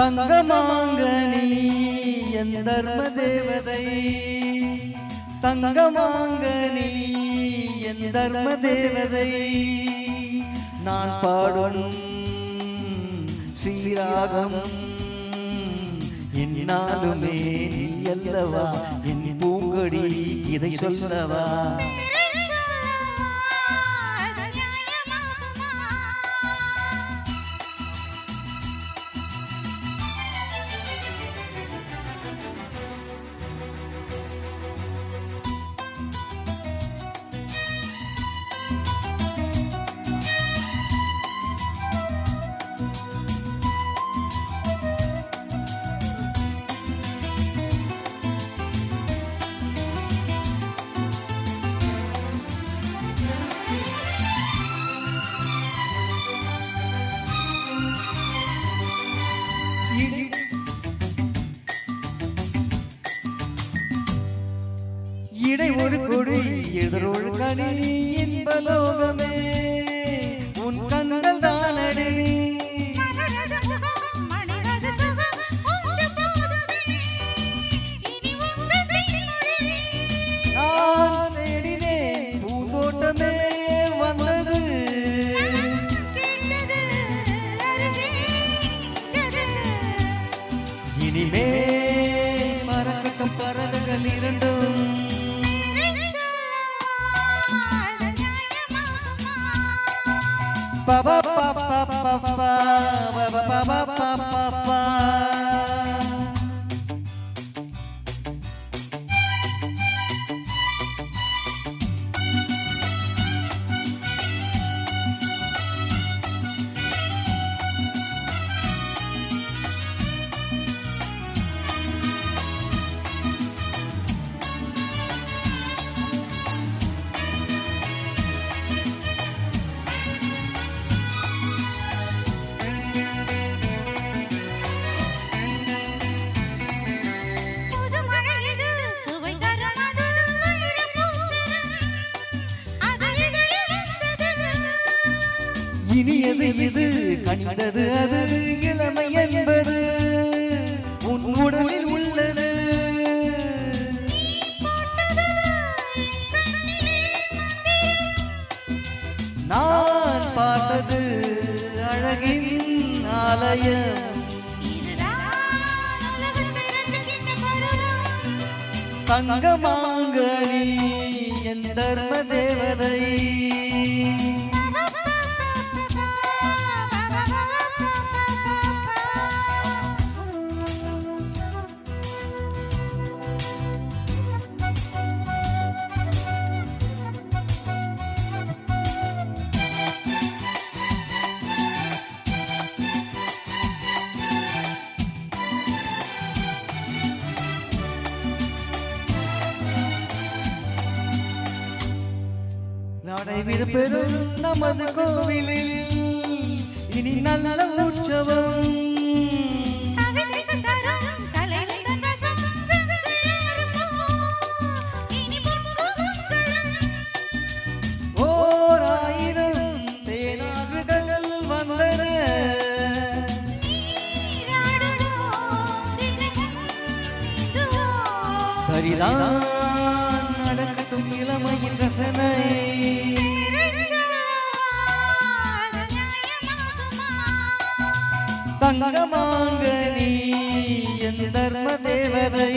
தங்கமாங்கனி என் தர்ம தேவதை, தங்கமாங்கனி என் தர்ம தேவதை, நான் பாடும் ஸ்ரீராகம் என்னாலுமே நீ அல்லவா, என் பூங்கொடி இதை சொல்லவா. இடை ஒரு கொடி எதிரொரு கனி இன்பலோகமே உன் கண்கள் தானடி. நான் தேடினேன் பூந்தோட்டமே வந்தது, இனிமே மரகட்டும் பறவைகள் இரண்டும் ba ba ba ba ba ba ba ba ba ba ba. இனியது இது கண்டது அது இளமை என்பது உன் உடலில் உள்ளது. நான் பார்த்தது அழகின் ஆலயம், தங்கமாங்கனி என் தர்ம தேவதை. நடைபெறும் நமது கோவிலில் இனி நல்ல உற்சவம், ஓர் ஆயிரம் தேனாறுகள் வந்தன, சரிதான் நடக்கட்டும் இளமையின் ரசனை. தங்கமாங்கனி என் தர்ம தேவதை.